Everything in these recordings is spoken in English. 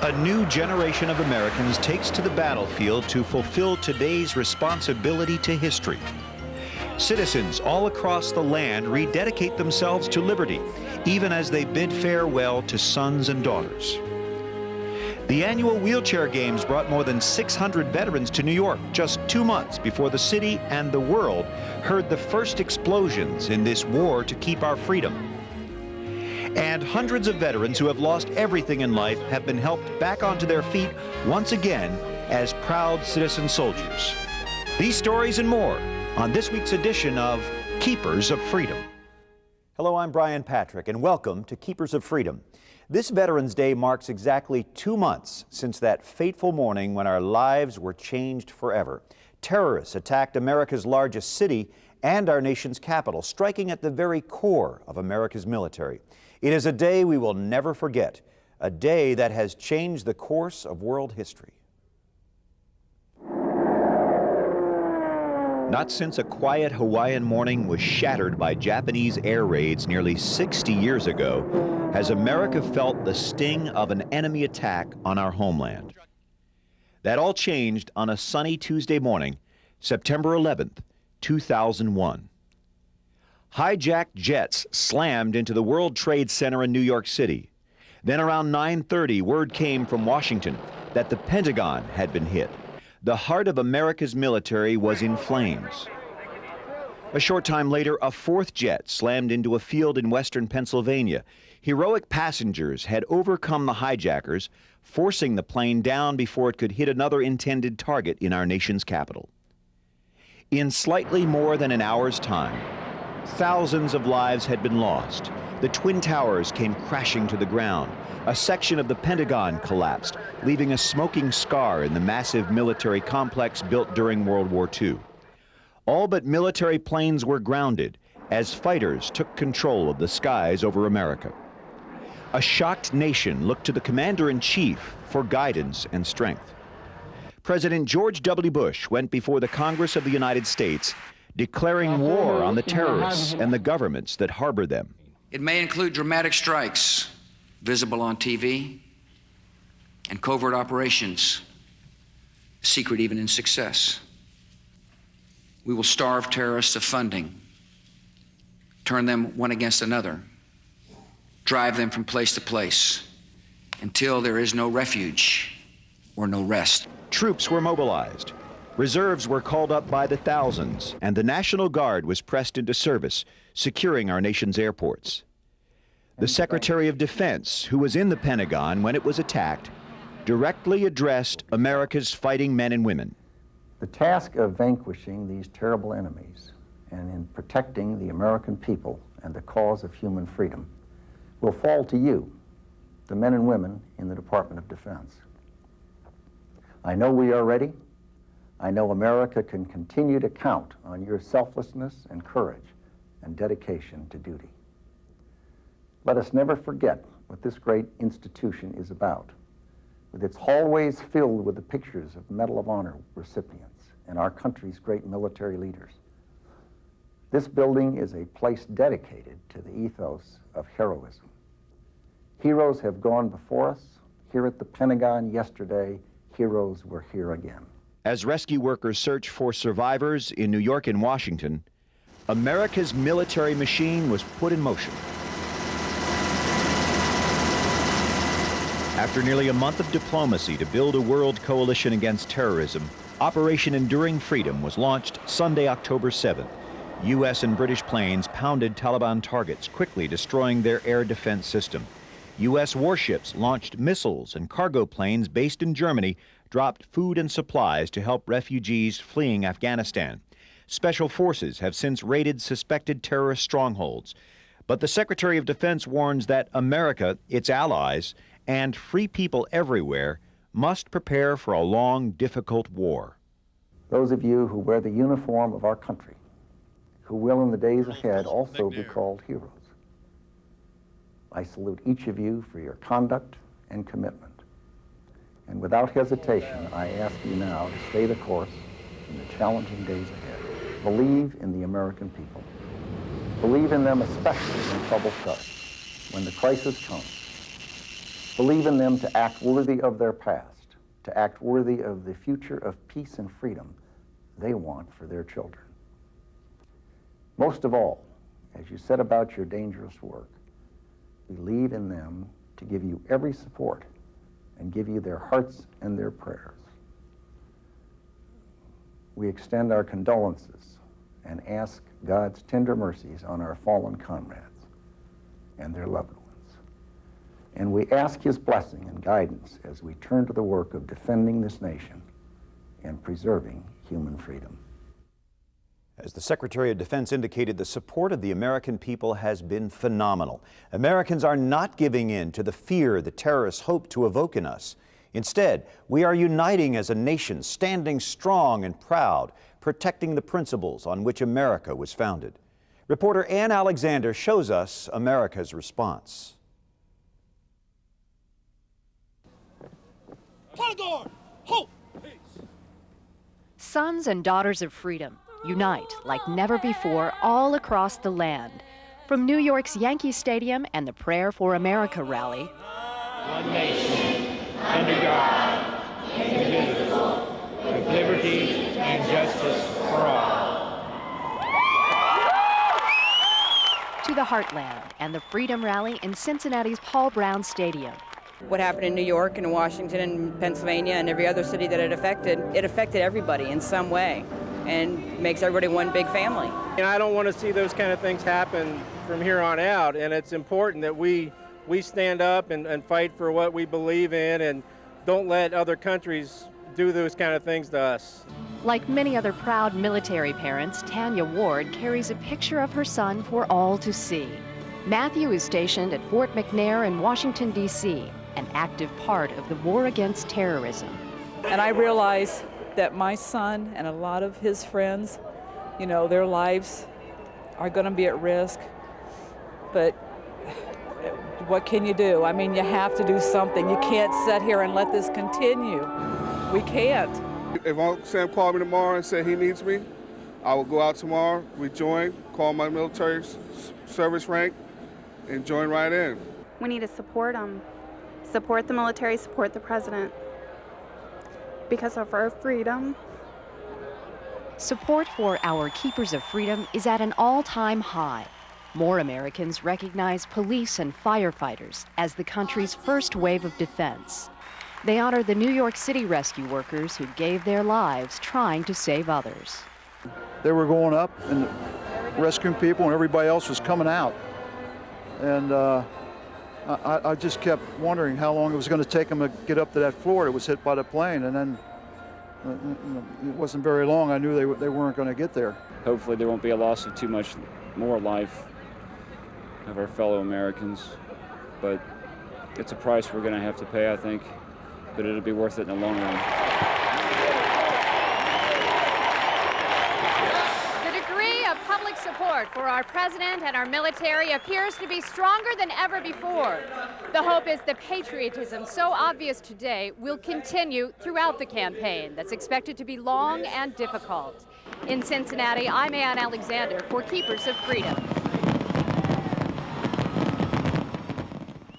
A new generation of Americans takes to the battlefield to fulfill today's responsibility to history. Citizens all across the land rededicate themselves to liberty, even as they bid farewell to sons and daughters. The annual wheelchair games brought more than 600 veterans to New York just 2 months before the city and the world heard the first explosions in this war to keep our freedom. And hundreds of veterans who have lost everything in life have been helped back onto their feet once again as proud citizen soldiers. These stories and more on this week's edition of Keepers of Freedom. Hello, I'm Brian Patrick, and welcome to Keepers of Freedom. This Veterans Day marks exactly 2 months since that fateful morning when our lives were changed forever. Terrorists attacked America's largest city and our nation's capital, striking at the very core of America's military. It is a day we will never forget, a day that has changed the course of world history. Not since a quiet Hawaiian morning was shattered by Japanese air raids nearly 60 years ago has America felt the sting of an enemy attack on our homeland. That all changed on a sunny Tuesday morning, September 11th, 2001. Hijacked jets slammed into the World Trade Center in New York City. Then around 9:30, word came from Washington that the Pentagon had been hit. The heart of America's military was in flames. A short time later, a fourth jet slammed into a field in western Pennsylvania. Heroic passengers had overcome the hijackers, forcing the plane down before it could hit another intended target in our nation's capital. In slightly more than an hour's time, thousands of lives had been lost. The Twin Towers came crashing to the ground. A section of the Pentagon collapsed, leaving a smoking scar in the massive military complex built during World War II. All but military planes were grounded as fighters took control of the skies over America. A shocked nation looked to the commander-in-chief for guidance and strength. President George W. Bush went before the Congress of the United States, declaring war on the terrorists and the governments that harbor them. It may include dramatic strikes visible on TV and covert operations, secret even in success. We will starve terrorists of funding, turn them one against another, drive them from place to place until there is no refuge or no rest. Troops were mobilized. Reserves were called up by the thousands, and the National Guard was pressed into service, securing our nation's airports. The Secretary of Defense, who was in the Pentagon when it was attacked, directly addressed America's fighting men and women. The task of vanquishing these terrible enemies and in protecting the American people and the cause of human freedom will fall to you, the men and women in the Department of Defense. I know we are ready. I know America can continue to count on your selflessness and courage and dedication to duty. Let us never forget what this great institution is about, with its hallways filled with the pictures of Medal of Honor recipients and our country's great military leaders. This building is a place dedicated to the ethos of heroism. Heroes have gone before us. Here at the Pentagon yesterday, heroes were here again. As rescue workers search for survivors in New York and Washington, America's military machine was put in motion. After nearly a month of diplomacy to build a world coalition against terrorism, Operation Enduring Freedom was launched Sunday, October 7th. U.S. and British planes pounded Taliban targets, quickly destroying their air defense system. U.S. warships launched missiles, and cargo planes based in Germany dropped food and supplies to help refugees fleeing Afghanistan. Special forces have since raided suspected terrorist strongholds. But the Secretary of Defense warns that America, its allies, and free people everywhere must prepare for a long, difficult war. Those of you who wear the uniform of our country, who will in the days ahead also be called heroes, I salute each of you for your conduct and commitment. And without hesitation, I ask you now to stay the course in the challenging days ahead. Believe in the American people. Believe in them especially when trouble starts, when the crisis comes. Believe in them to act worthy of their past, to act worthy of the future of peace and freedom they want for their children. Most of all, as you set about your dangerous work, believe in them to give you every support and give you their hearts and their prayers. We extend our condolences and ask God's tender mercies on our fallen comrades and their loved ones. And we ask His blessing and guidance as we turn to the work of defending this nation and preserving human freedom. As the Secretary of Defense indicated, the support of the American people has been phenomenal. Americans are not giving in to the fear the terrorists hope to evoke in us. Instead, we are uniting as a nation, standing strong and proud, protecting the principles on which America was founded. Reporter Ann Alexander shows us America's response. Hope. Sons and daughters of freedom unite like never before all across the land. From New York's Yankee Stadium and the Prayer for America rally. One nation, under God, indivisible, with liberty and justice for all. To the Heartland and the Freedom Rally in Cincinnati's Paul Brown Stadium. What happened in New York and Washington and Pennsylvania and every other city that it affected everybody in some way and makes everybody one big family. And I don't want to see those kind of things happen from here on out, and it's important that we stand up and fight for what we believe in and don't let other countries do those kind of things to us. Like many other proud military parents, Tanya Ward carries a picture of her son for all to see. Matthew is stationed at Fort McNair in Washington, D.C., an active part of the war against terrorism. And I realize that my son and a lot of his friends, their lives are going to be at risk. But what can you do? I mean, you have to do something. You can't sit here and let this continue. We can't. If Uncle Sam called me tomorrow and said he needs me, I will go out tomorrow, rejoin, call my military service rank, and join right in. We need to support them. Support the military, support the president. Because of our freedom. Support for our Keepers of Freedom is at an all-time high. More Americans recognize police and firefighters as the country's first wave of defense. They honor the New York City rescue workers who gave their lives trying to save others. They were going up and rescuing people, and everybody else was coming out. And I just kept wondering how long it was going to take them to get up to that floor that was hit by the plane, and then it wasn't very long. I knew they weren't going to get there. Hopefully there won't be a loss of too much more life of our fellow Americans, but it's a price we're going to have to pay, I think, but it'll be worth it in the long run. Support for our president and our military appears to be stronger than ever before. The hope is the patriotism so obvious today will continue throughout the campaign that's expected to be long and difficult. In Cincinnati, I'm Ann Alexander for Keepers of Freedom.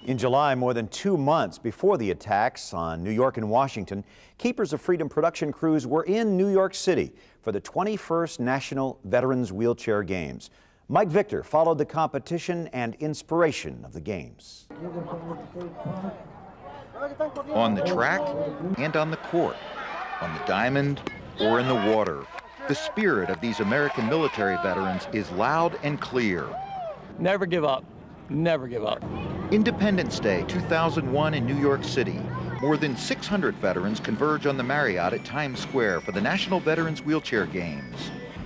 In July, more than 2 months before the attacks on New York and Washington, Keepers of Freedom production crews were in New York City for the 21st National Veterans Wheelchair Games. Mike Victor followed the competition and inspiration of the games. On the track and on the court, on the diamond or in the water, the spirit of these American military veterans is loud and clear. Never give up. Never give up. Independence Day 2001 in New York City. More than 600 veterans converge on the Marriott at Times Square for the National Veterans Wheelchair Games.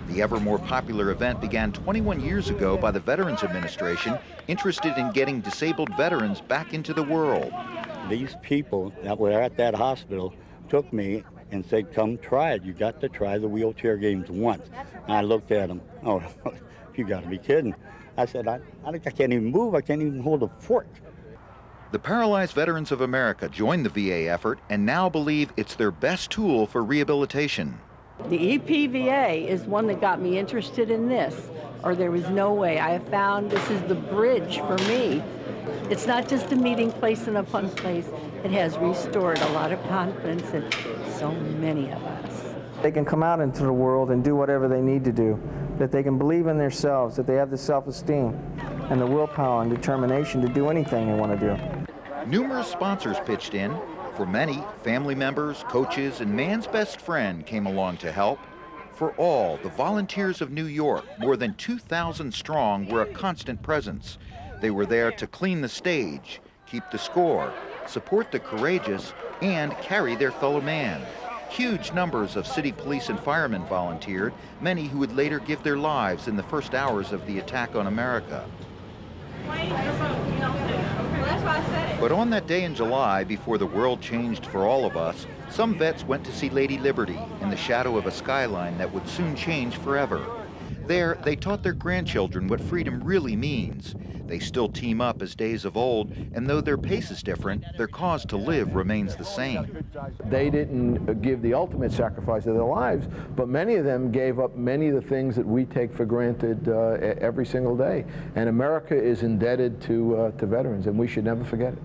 The ever more popular event began 21 years ago by the Veterans Administration, interested in getting disabled veterans back into the world. These people that were at that hospital took me and said, come try it. You got to try the wheelchair games once. And I looked at them, oh, you got to be kidding. I said, I can't even move. I can't even hold a fork. The Paralyzed Veterans of America joined the VA effort and now believe it's their best tool for rehabilitation. The EPVA is one that got me interested in this, or there was no way. I have found this is the bridge for me It's not just a meeting place and a fun place. It has restored a lot of confidence in so many of us. They can come out into the world and do whatever they need to do, that they can believe in themselves, that they have the self-esteem and the willpower and determination to do anything they want to do. Numerous sponsors pitched in. For many, family members, coaches, and man's best friend came along to help. For all, the Volunteers of New York, more than 2,000 strong, were a constant presence. They were there to clean the stage, keep the score, support the courageous, and carry their fellow man. Huge numbers of city police and firemen volunteered, many who would later give their lives in the first hours of the attack on America. But on that day in July, before the world changed for all of us, some vets went to see Lady Liberty in the shadow of a skyline that would soon change forever. There, they taught their grandchildren what freedom really means. They still team up as days of old, and though their pace is different, their cause to live remains the same. They didn't give the ultimate sacrifice of their lives, but many of them gave up many of the things that we take for granted every single day. And America is indebted to veterans, and we should never forget it.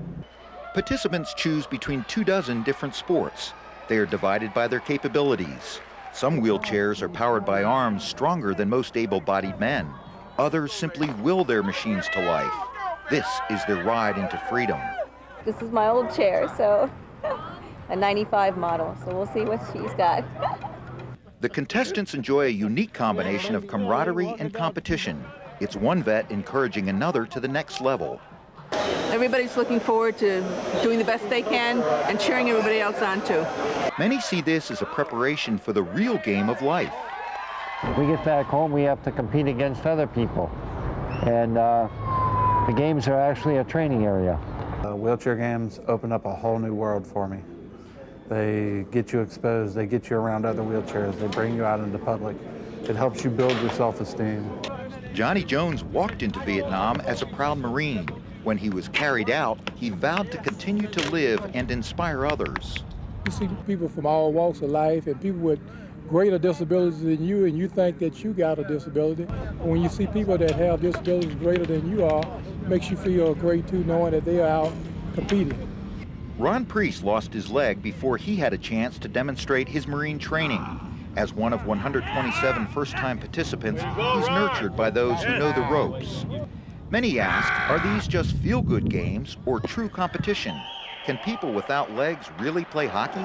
Participants choose between 24 different sports. They are divided by their capabilities. Some wheelchairs are powered by arms stronger than most able-bodied men. Others simply will their machines to life. This is their ride into freedom. This is my old chair, so a 95 model, so we'll see what she's got. The contestants enjoy a unique combination of camaraderie and competition. It's one vet encouraging another to the next level. Everybody's looking forward to doing the best they can and cheering everybody else on too. Many see this as a preparation for the real game of life. We get back home, we have to compete against other people. And the games are actually a training area. Wheelchair games open up a whole new world for me. They get you exposed, they get you around other wheelchairs, they bring you out into public. It helps you build your self-esteem. Johnny Jones walked into Vietnam as a proud Marine. When he was carried out, he vowed to continue to live and inspire others. You see people from all walks of life and people with greater disabilities than you, and you think that you got a disability. And when you see people that have disabilities greater than you are, it makes you feel great too, knowing that they are out competing. Ron Priest lost his leg before he had a chance to demonstrate his Marine training. As one of 127 first-time participants, he's nurtured by those who know the ropes. Many ask, are these just feel-good games or true competition? Can people without legs really play hockey?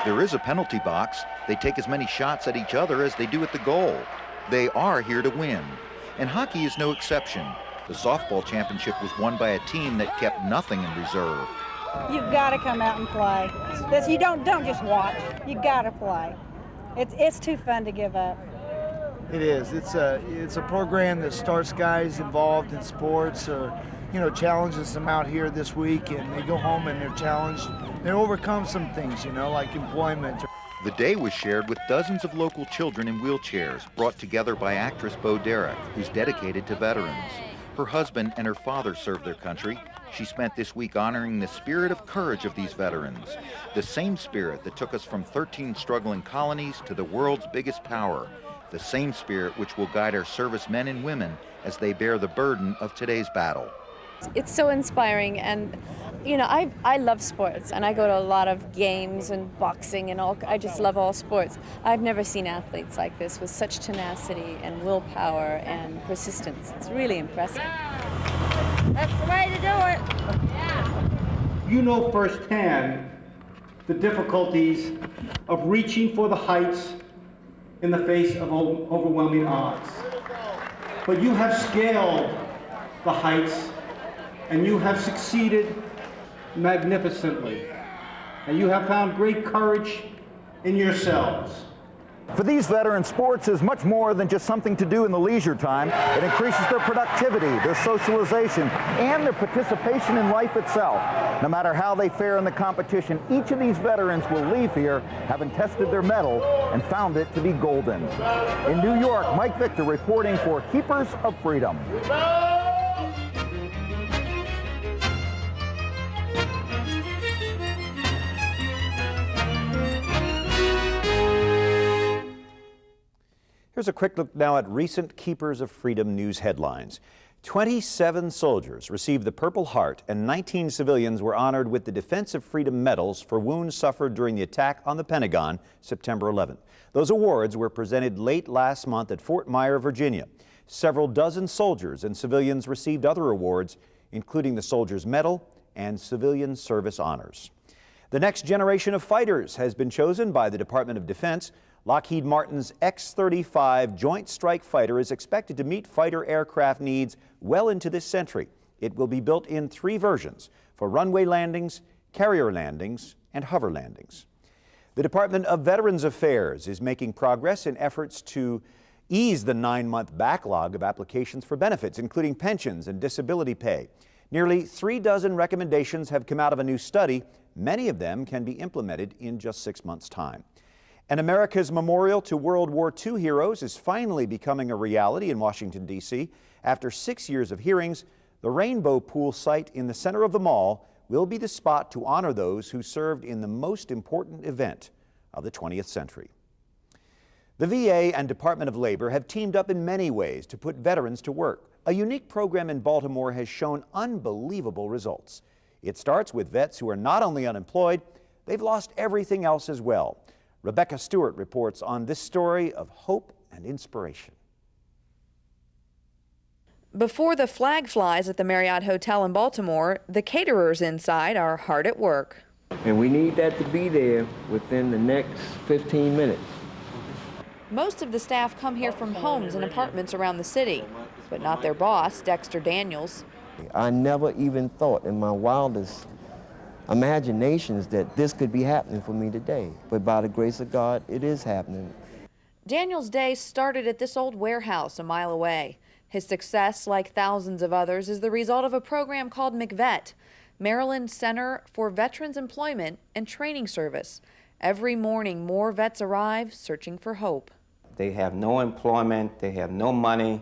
There is a penalty box. They take as many shots at each other as they do at the goal. They are here to win. And hockey is no exception. The softball championship was won by a team that kept nothing in reserve. You've got to come out and play. You don't just watch. You got to play. It's too fun to give up. It is. It's a program that starts guys involved in sports, or challenges them out here this week, and they go home and they're challenged. They overcome some things, like employment. The day was shared with dozens of local children in wheelchairs, brought together by actress Bo Derek, who's dedicated to veterans. Her husband and her father served their country. She spent this week honoring the spirit of courage of these veterans, the same spirit that took us from 13 struggling colonies to the world's biggest power, the same spirit which will guide our service men and women as they bear the burden of today's battle. It's so inspiring, and I love sports, and I go to a lot of games and boxing and all. I just love all sports. I've never seen athletes like this with such tenacity and willpower and persistence. It's really impressive. That's the way to do it. You know firsthand the difficulties of reaching for the heights in the face of overwhelming odds. But you have scaled the heights, and you have succeeded magnificently. And you have found great courage in yourselves. For these veterans, sports is much more than just something to do in the leisure time. It increases their productivity, their socialization, and their participation in life itself. No matter how they fare in the competition, each of these veterans will leave here having tested their mettle and found it to be golden. In New York, Mike Victor reporting for Keepers of Freedom. Here's a quick look now at recent Keepers of Freedom news headlines. 27 soldiers received the Purple Heart and 19 civilians were honored with the Defense of Freedom medals for wounds suffered during the attack on the Pentagon September 11th. Those awards were presented late last month at Fort Myer, Virginia. Several dozen soldiers and civilians received other awards, including the Soldier's Medal and Civilian Service Honors. The next generation of fighters has been chosen by the Department of Defense. Lockheed Martin's X-35 Joint Strike Fighter is expected to meet fighter aircraft needs well into this century. It will be built in 3 versions for runway landings, carrier landings, and hover landings. The Department of Veterans Affairs is making progress in efforts to ease the 9-month backlog of applications for benefits, including pensions and disability pay. Nearly 3 dozen recommendations have come out of a new study. Many of them can be implemented in just 6 months' time. And America's Memorial to World War II heroes is finally becoming a reality in Washington, D.C. After 6 years of hearings, the Rainbow Pool site in the center of the mall will be the spot to honor those who served in the most important event of the 20th century. The VA and Department of Labor have teamed up in many ways to put veterans to work. A unique program in Baltimore has shown unbelievable results. It starts with vets who are not only unemployed, they've lost everything else as well. Rebecca Stewart reports on this story of hope and inspiration. Before the flag flies at the Marriott Hotel in Baltimore, the caterers inside are hard at work. And we need that to be there within the next 15 minutes. Most of the staff come here from homes and apartments around the city, but not their boss, Dexter Daniels. I never even thought in my wildest imaginations that this could be happening for me today. But by the grace of God, it is happening. Daniel's day started at this old warehouse a mile away. His success, like thousands of others, is the result of a program called McVet, Maryland Center for Veterans Employment and Training Service. Every morning, more vets arrive searching for hope. They have no employment, they have no money,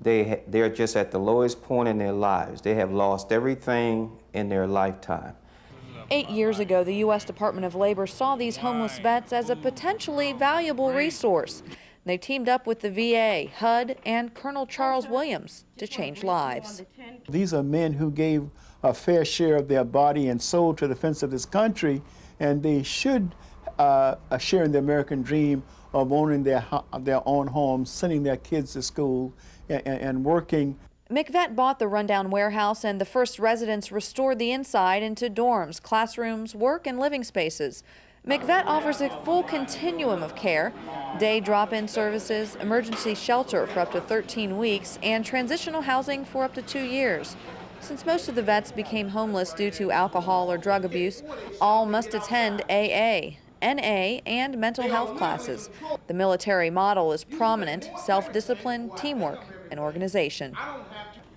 they're just at the lowest point in their lives. They have lost everything in their lifetime. 8 years ago, the U.S. Department of Labor saw these homeless vets as a potentially valuable resource. They teamed up with the VA, HUD, and Colonel Charles Williams to change lives. These are men who gave a fair share of their body and soul to the defense of this country, and they should share in the American dream of owning their own homes, sending their kids to school, and working. McVet bought the rundown warehouse, and the first residents restored the inside into dorms, classrooms, work, and living spaces. McVet offers a full continuum of care: day drop-in services, emergency shelter for up to 13 weeks, and transitional housing for up to 2 years. Since most of the vets became homeless due to alcohol or drug abuse, all must attend AA, NA, and mental health classes. The military model is prominent: self-discipline, teamwork, and organization.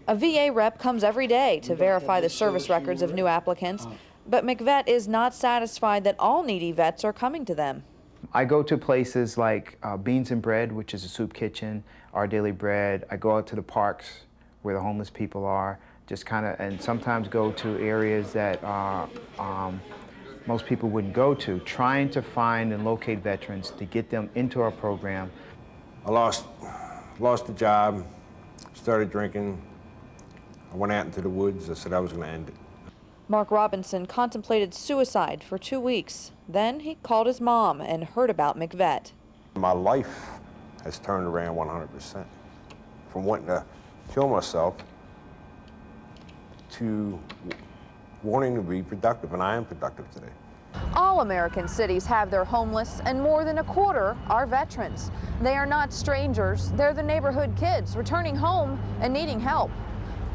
A VA rep comes every day to verify the service records of new applicants, but McVet is not satisfied that all needy vets are coming to them. I go to places like Beans and Bread, which is a soup kitchen, Our Daily Bread. I go out to the parks where the homeless people are, and sometimes go to areas that most people wouldn't go to, trying to find and locate veterans to get them into our program. I lost the job, started drinking. I went out into the woods. I said I was going to end it. Mark Robinson contemplated suicide for 2 weeks. Then he called his mom and heard about McVet. My life has turned around 100%. From wanting to kill myself to wanting to be productive, and I am productive today. All American cities have their homeless, and more than a quarter are veterans. They are not strangers. They're the neighborhood kids returning home and needing help.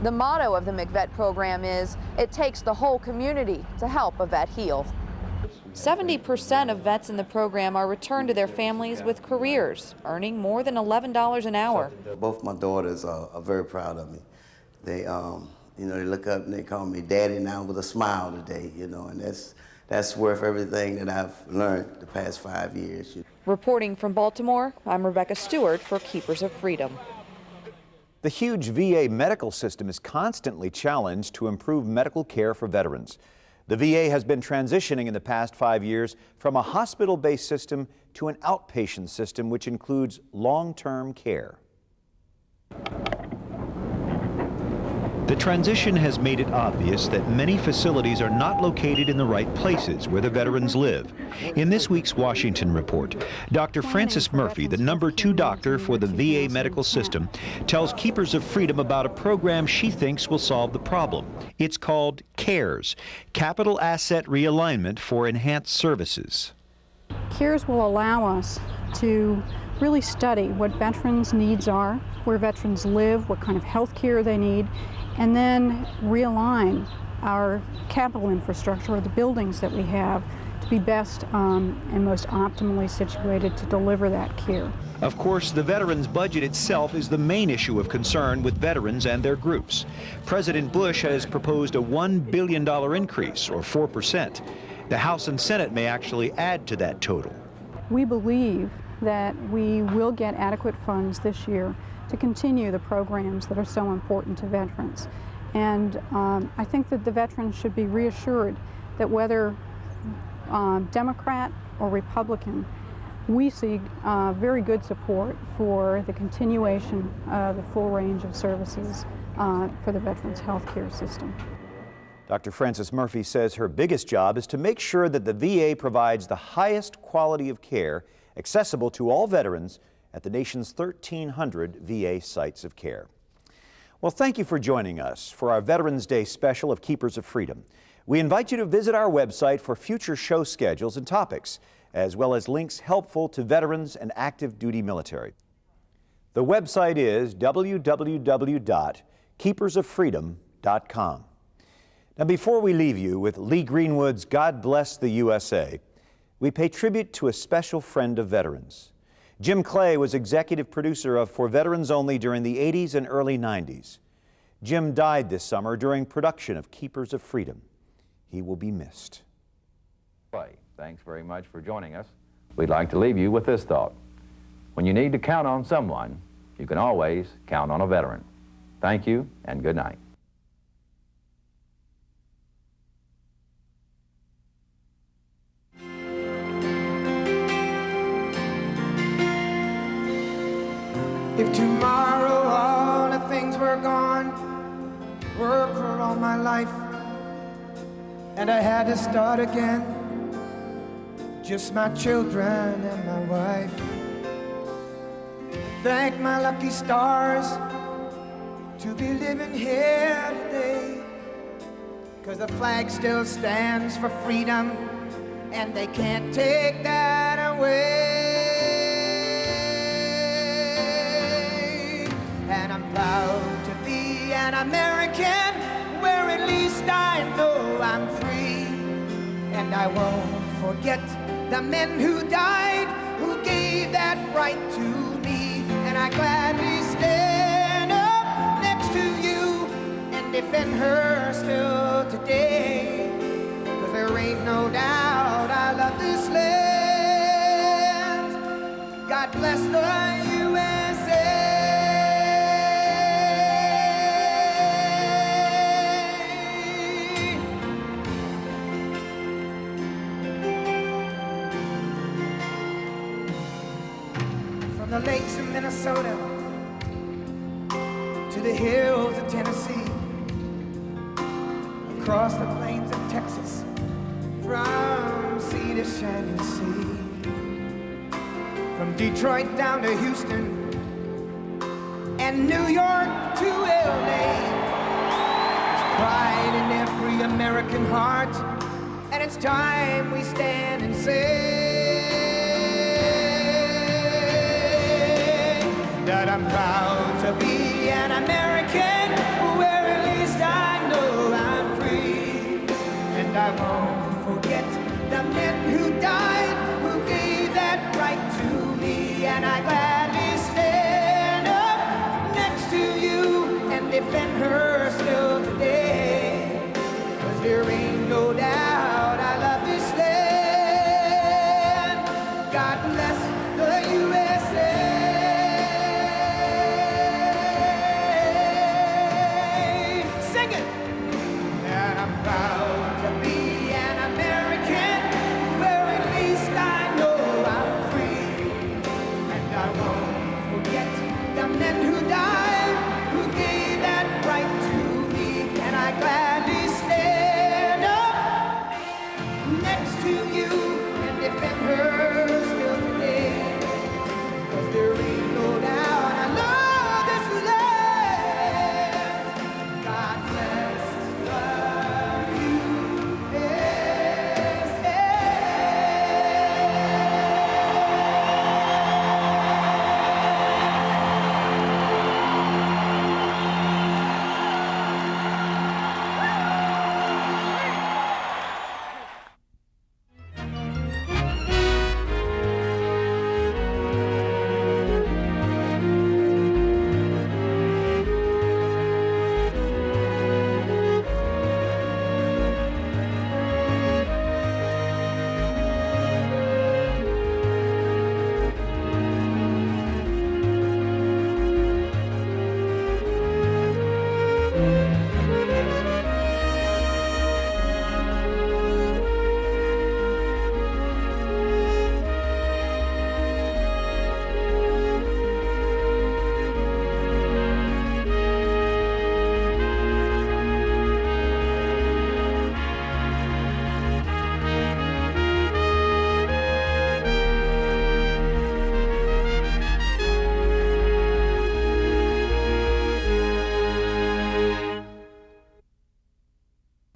The motto of the McVet program is, it takes the whole community to help a vet heal. 70% of vets in the program are returned to their families with careers, earning more than $11 an hour. Both my daughters are very proud of me. They, they look up and they call me Daddy now with a smile today, and that's worth everything that I've learned the past 5 years. Reporting from Baltimore, I'm Rebecca Stewart for Keepers of Freedom. The huge VA medical system is constantly challenged to improve medical care for veterans. The VA has been transitioning in the past 5 years from a hospital-based system to an outpatient system, which includes long-term care. The transition has made it obvious that many facilities are not located in the right places where the veterans live. In this week's Washington Report, Dr. Frances Murphy, the #2 doctor for the VA medical system, tells Keepers of Freedom about a program she thinks will solve the problem. It's called CARES, Capital Asset Realignment for Enhanced Services. CARES will allow us to really study what veterans' needs are, where veterans live, what kind of health care they need, and then realign our capital infrastructure, or the buildings that we have, to be best and most optimally situated to deliver that care. Of course, the veterans' budget itself is the main issue of concern with veterans and their groups. President Bush has proposed a $1 billion increase, or 4%. The House and Senate may actually add to that total. We believe that we will get adequate funds this year to continue the programs that are so important to veterans. And I think that the veterans should be reassured that whether Democrat or Republican, we see very good support for the continuation of the full range of services for the veterans' health care system. Dr. Frances Murphy says her biggest job is to make sure that the VA provides the highest quality of care accessible to all veterans at the nation's 1,300 VA sites of care. Well, thank you for joining us for our Veterans Day special of Keepers of Freedom. We invite you to visit our website for future show schedules and topics, as well as links helpful to veterans and active duty military. The website is www.keepersoffreedom.com. Now, before we leave you with Lee Greenwood's God Bless the USA, we pay tribute to a special friend of veterans. Jim Clay was executive producer of For Veterans Only during the 80s and early 90s. Jim died this summer during production of Keepers of Freedom. He will be missed. Clay, thanks very much for joining us. We'd like to leave you with this thought. When you need to count on someone, you can always count on a veteran. Thank you and good night. If tomorrow all the things were gone, work for all my life, and I had to start again, just my children and my wife. Thank my lucky stars to be living here today, 'cause the flag still stands for freedom, and they can't take that away. And I'm proud to be an American, where at least I know I'm free. And I won't forget the men who died, who gave that right to me. And I gladly stand up next to you and defend her still today. 'Cause there ain't no doubt I love this land. God bless the USA. From the lakes of Minnesota to the hills of Tennessee, across the plains of Texas, from sea to shining sea, from Detroit down to Houston and New York to LA. There's pride in every American heart, and it's time we stand and say that I'm proud to be an American, where at least I know I'm free. And I won't forget the men who died, who gave that right to me. And I gladly stand up next to you and defend her